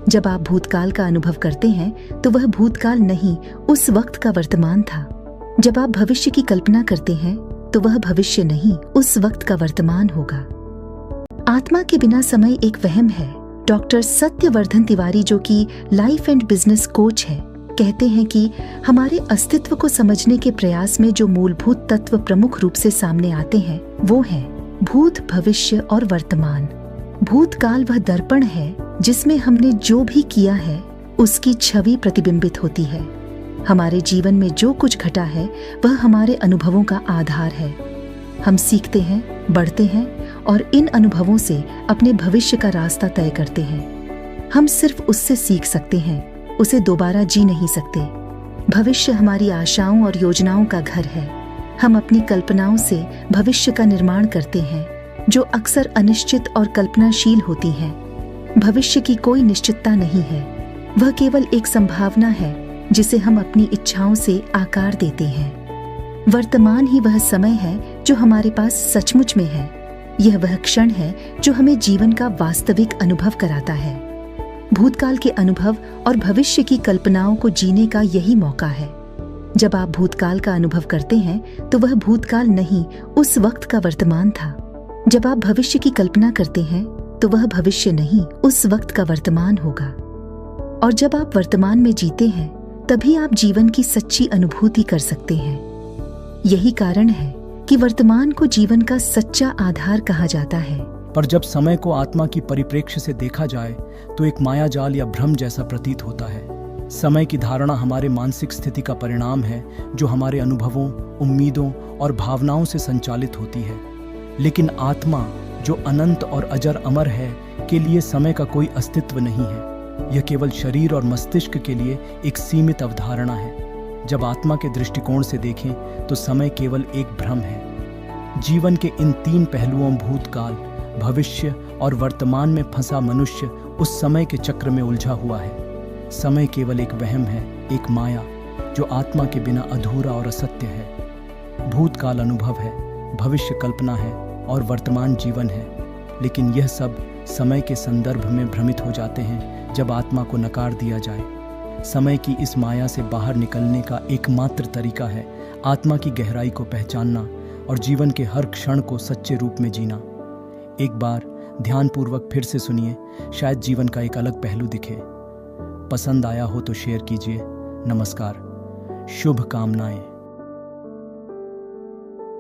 जब आप भूतकाल का अनुभव करते हैं तो वह भूतकाल नहीं, उस वक्त का वर्तमान था। जब आप भविष्य की कल्पना करते हैं तो वह भविष्य नहीं, उस वक्त का वर्तमान होगा। आत्मा के बिना समय एक वहम है। डॉक्टर सत्यवर्धन तिवारी, जो कि लाइफ एंड बिजनेस कोच है, कहते हैं कि हमारे अस्तित्व को समझने के प्रयास में जो मूलभूत तत्व प्रमुख रूप से सामने आते हैं वो हैं भूत, भविष्य और वर्तमान। भूतकाल वह दर्पण है जिसमें हमने जो भी किया है उसकी छवि प्रतिबिंबित होती है। हमारे जीवन में जो कुछ घटा है वह हमारे अनुभवों का आधार है। हम सीखते हैं, बढ़ते हैं और इन अनुभवों से अपने भविष्य का रास्ता तय करते हैं। हम सिर्फ उससे सीख सकते हैं, उसे दोबारा जी नहीं सकते। भविष्य हमारी आशाओं और योजनाओं का घर है। हम अपनी कल्पनाओं से भविष्य का निर्माण करते हैं जो अक्सर अनिश्चित और कल्पनाशील होती हैं। भविष्य की कोई निश्चितता नहीं है, वह केवल एक संभावना है जिसे हम अपनी इच्छाओं से आकार देते हैं। वर्तमान ही वह समय है जो हमारे पास सचमुच में है। यह वह क्षण है जो हमें जीवन का वास्तविक अनुभव कराता है। भूतकाल के अनुभव और भविष्य की कल्पनाओं को जीने का यही मौका है। जब आप भूतकाल का अनुभव करते हैं तो वह भूतकाल नहीं, उस वक्त का वर्तमान था। जब आप भविष्य की कल्पना करते हैं तो वह भविष्य नहीं, उस वक्त का वर्तमान होगा। और जब आप वर्तमान में जीते हैं तभी आप जीवन की सच्ची अनुभूति कर सकते हैं। यही कारण है कि वर्तमान को जीवन का सच्चा आधार कहा जाता है। पर जब समय को आत्मा की परिप्रेक्ष्य से देखा जाए तो एक मायाजाल या भ्रम जैसा प्रतीत होता है। समय की धारणा हमारे मानसिक स्थिति का परिणाम है जो हमारे अनुभवों, उम्मीदों और भावनाओं से संचालित होती है। लेकिन आत्मा, जो अनंत और अजर अमर है, के लिए समय का कोई अस्तित्व नहीं है। यह केवल शरीर और मस्तिष्क के लिए एक सीमित अवधारणा है। जब आत्मा के दृष्टिकोण से देखें तो समय केवल एक भ्रम है। जीवन के इन तीन पहलुओं भूतकाल, भविष्य और वर्तमान में फंसा मनुष्य उस समय के चक्र में उलझा हुआ है। समय केवल एक वहम है, एक माया जो आत्मा के बिना अधूरा और असत्य है। भूतकाल अनुभव है, भविष्य कल्पना है और वर्तमान जीवन है। लेकिन यह सब समय के संदर्भ में भ्रमित हो जाते हैं जब आत्मा को नकार दिया जाए। समय की इस माया से बाहर निकलने का एकमात्र तरीका है आत्मा की गहराई को पहचानना और जीवन के हर क्षण को सच्चे रूप में जीना। एक बार ध्यानपूर्वक फिर से सुनिए, शायद जीवन का एक अलग पहलू दिखे। पसंद आया हो तो शेयर कीजिए। नमस्कार, शुभ कामनाएं।